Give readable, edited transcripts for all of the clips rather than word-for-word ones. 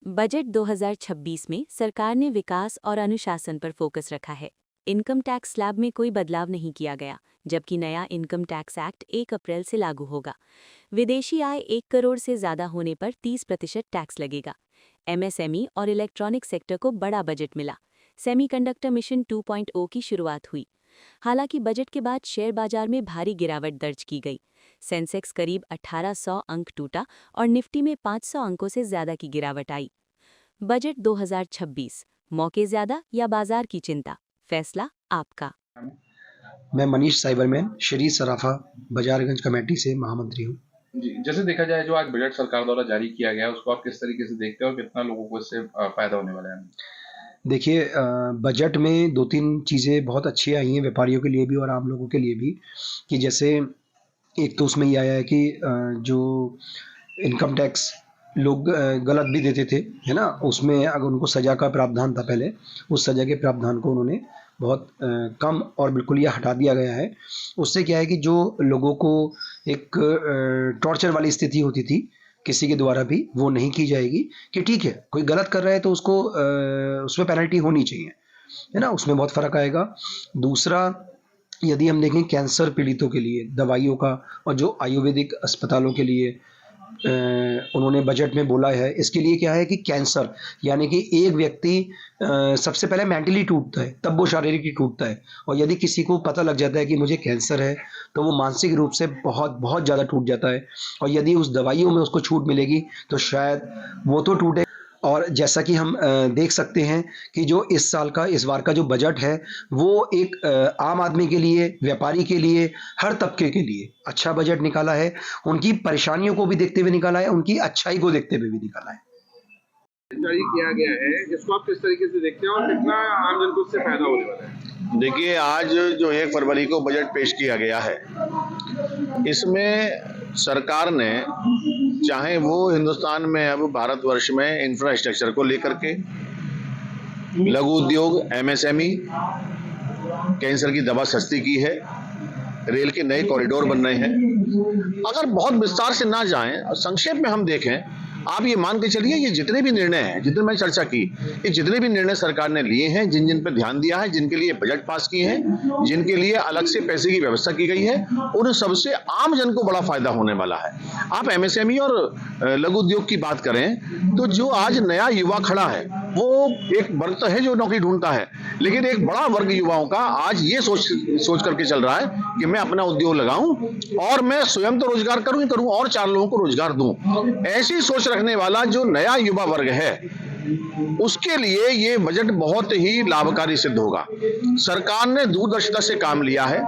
Budget 2026 में सरकार ने विकास और अनुशासन पर फोकस रखा है। इनकम टैक्स स्लैब में कोई बदलाव नहीं किया गया, जबकि नया इनकम टैक्स एक्ट 1 अप्रैल से लागू होगा। विदेशी आय 1 करोड़ से ज़्यादा होने पर 30% टैक्स लगेगा। एमएसएमई और इलेक्ट्रॉनिक सेक्टर को बड़ा बजट मिला। सेमीकंडक्टर मिशन 2.0 की शुरुआत हुई। हालांकि बजट के बाद शेयर बाजार में भारी गिरावट दर्ज की गई। सेंसेक्स करीब 1800 अंक टूटा और निफ्टी में 500 अंकों से ज्यादा की गिरावट आई। बजट 2026 मौके ज्यादा या बाजार की चिंता, फैसला आपका। मैं मनीष साइबरमैन, शरीफ सराफा बाजारगंज कमेटी से महामंत्री हूँ। जी, जैसे देखा जाए जो आज बजट सरकार द्वारा जारी किया गया है उसको आप किस तरीके से देखते हैं और कितना लोगों को इससे फायदा होने वाला है? देखिए, बजट में 2-3 चीज़ें बहुत अच्छी आई हैं व्यापारियों के लिए भी और आम लोगों के लिए भी, कि जैसे एक तो उसमें ये आया है कि जो इनकम टैक्स लोग गलत भी देते थे, है ना? उसमें अगर उनको सज़ा का प्रावधान था पहले, उस सज़ा के प्रावधान को उन्होंने बहुत कम और बिल्कुल ये हटा दिया गया है। उससे क्या है कि जो लोगों को एक टॉर्चर वाली स्थिति होती थी किसी के द्वारा भी, वो नहीं की जाएगी। कि ठीक है, कोई गलत कर रहा है तो उसको उसमें पेनल्टी होनी चाहिए, है ना? उसमें बहुत फ़र्क आएगा। दूसरा, यदि हम देखें कैंसर पीड़ितों के लिए दवाइयों का और जो आयुर्वेदिक अस्पतालों के लिए उन्होंने बजट में बोला है, इसके लिए क्या है कि कैंसर यानी कि एक व्यक्ति सबसे पहले मेंटली टूटता है, तब वो शारीरिक टूटता है। और यदि किसी को पता लग जाता है कि मुझे कैंसर है, तो वो मानसिक रूप से बहुत बहुत ज़्यादा टूट जाता है। और यदि उस दवाइयों में उसको छूट मिलेगी तो शायद वो तो टूटे। और जैसा कि हम देख सकते हैं कि जो इस बार का जो बजट है, वो एक आम आदमी के लिए, व्यापारी के लिए, हर तबके के लिए अच्छा बजट निकाला है। उनकी परेशानियों को भी देखते हुए निकाला है, उनकी अच्छाई को देखते हुए भी निकाला है। जारी किया गया है, इसको आप किस तरीके से देखते हैं और कितना आम जन को इससे फायदा होने वाला है? देखिए, आज जो 1 फरवरी को बजट पेश किया गया है, इसमें सरकार ने, चाहे वो हिंदुस्तान में अब भारतवर्ष में इंफ्रास्ट्रक्चर को लेकर के, लघु उद्योग, एमएसएमई, कैंसर की दवा सस्ती की है, रेल के नए कॉरिडोर बन रहे हैं। अगर बहुत विस्तार से ना जाएं, संक्षेप में हम देखें, आप ये मान के चलिए ये जितने भी निर्णय हैं, जितने मैंने चर्चा की, ये जितने भी निर्णय सरकार ने लिए हैं, जिन जिन पर ध्यान दिया है, जिनके लिए बजट पास किए हैं, जिनके लिए अलग से पैसे की व्यवस्था की गई है, उन सबसे आम जन को बड़ा फायदा होने वाला है। आप एमएसएमई और लघु उद्योग की बात करें तो जो आज नया युवा खड़ा है, वो एक वर्ग तो है जो नौकरी ढूंढता है, लेकिन एक बड़ा वर्ग युवाओं का आज ये सोच करके चल रहा है कि मैं अपना उद्योग लगाऊं और मैं स्वयं तो रोजगार करूं और 4 लोगों को रोजगार दूं। ऐसी सोच रखने वाला जो नया युवा वर्ग है, उसके लिए ये बजट बहुत ही लाभकारी सिद्ध होगा। सरकार ने दूरदर्शिता से काम लिया है,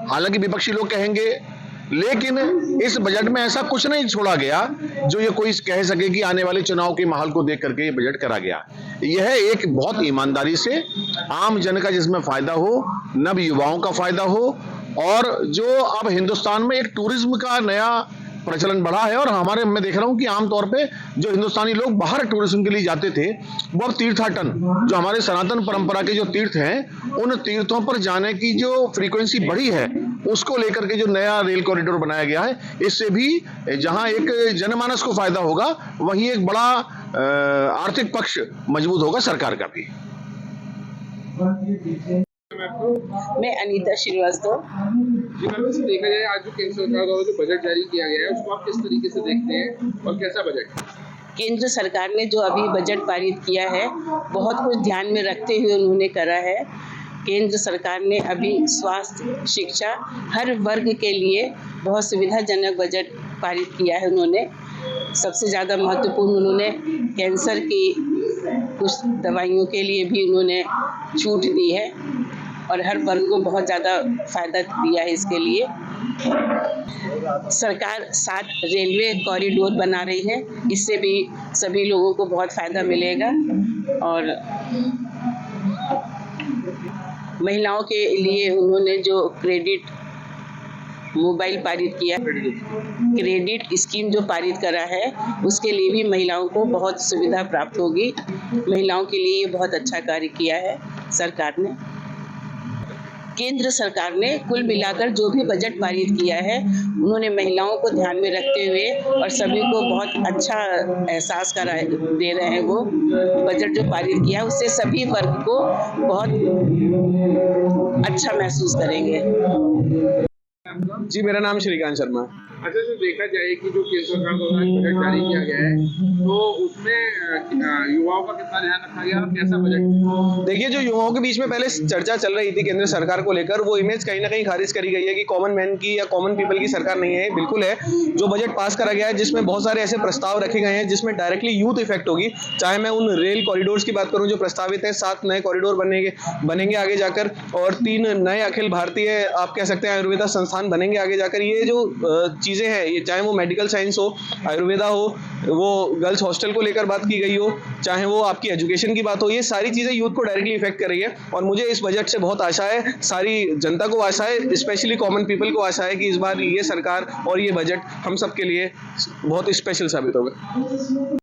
हालांकि विपक्षी लोग कहेंगे, लेकिन इस बजट में ऐसा कुछ नहीं छोड़ा गया जो ये कोई कह सके कि आने वाले चुनाव के माहौल को देख करके ये बजट करा गया। यह एक बहुत ईमानदारी से आम जन का जिसमें फायदा हो, नव युवाओं का फायदा हो, और जो अब हिंदुस्तान में एक टूरिज्म का नया प्रचलन बढ़ा है। और मैं देख रहा हूं कि आमतौर पे जो हिंदुस्तानी लोग बाहर टूरिज्म के लिए जाते थे, वो अब तीर्थाटन, जो हमारे सनातन परंपरा के जो तीर्थ हैं, उन तीर्थों पर जाने की जो फ्रीक्वेंसी बढ़ी है, उसको लेकर के जो नया रेल कॉरिडोर बनाया गया है, इससे भी जहां एक जनमानस को फायदा होगा, वहीं एक बड़ा आर्थिक पक्ष मजबूत होगा सरकार का भी। मैं अनीता श्रीवास्तव। देखा जाए आज जो केंद्र सरकार द्वारा जो बजट जारी किया गया है, उसको आप किस तरीके से देखते हैं और कैसा बजट? केंद्र सरकार ने जो अभी बजट पारित किया है, बहुत कुछ ध्यान में रखते हुए उन्होंने करा है। केंद्र सरकार ने अभी स्वास्थ्य, शिक्षा, हर वर्ग के लिए बहुत सुविधाजनक बजट पारित किया है। उन्होंने सबसे ज़्यादा महत्वपूर्ण, उन्होंने कैंसर की कुछ दवाइयों के लिए भी उन्होंने छूट दी है और हर वर्ग को बहुत ज़्यादा फायदा दिया है। इसके लिए सरकार 7 रेलवे कॉरिडोर बना रही है, इससे भी सभी लोगों को बहुत फायदा मिलेगा। और महिलाओं के लिए उन्होंने जो क्रेडिट मोबाइल पारित किया, क्रेडिट स्कीम जो पारित करा है, उसके लिए भी महिलाओं को बहुत सुविधा प्राप्त होगी। महिलाओं के लिए ये बहुत अच्छा कार्य किया है सरकार ने। केंद्र सरकार ने कुल मिलाकर जो भी बजट पारित किया है, उन्होंने महिलाओं को ध्यान में रखते हुए और सभी को बहुत अच्छा एहसास दे रहे हैं। वो बजट जो पारित किया उससे सभी वर्ग को बहुत अच्छा महसूस करेंगे। जी, मेरा नाम श्रीकांत शर्मा है। अच्छा, जो देखा जाए कि जो केंद्र सरकार द्वारा बजट जारी किया गया है, तो उसमें युवाओं का कितना ध्यान रखा गया और कैसा बजट? देखिए, जो युवाओं के बीच में पहले चर्चा चल रही थी केंद्र सरकार को लेकर, वो इमेज कहीं ना कहीं खारिज करी गई है कि कॉमन मैन की या कॉमन पीपल की सरकार नहीं है। बिल्कुल है। जो बजट पास करा गया है जिसमें बहुत सारे ऐसे प्रस्ताव रखे गए हैं जिसमें डायरेक्टली यूथ इफेक्ट होगी। चाहे मैं उन रेल कॉरिडोर्स की बात करूं जो प्रस्तावित है, 7 नए कॉरिडोर बनेंगे आगे जाकर, और 3 नए अखिल भारतीय आप कह सकते हैं आयुर्वेदा संस्थान बनेंगे आगे जाकर। ये जो चीजें हैं, ये चाहे वो मेडिकल साइंस हो, आयुर्वेदा हो, वो गर्ल्स हॉस्टल को लेकर बात की गई हो, चाहे वो आपकी एजुकेशन की बात हो, ये सारी चीजें यूथ को डायरेक्टली इफेक्ट कर रही है। और मुझे इस बजट से बहुत आशा है, सारी जनता को आशा है, स्पेशली कॉमन पीपल को आशा है कि इस बार ये सरकार और ये बजट हम सब के लिए बहुत स्पेशल साबित होगा।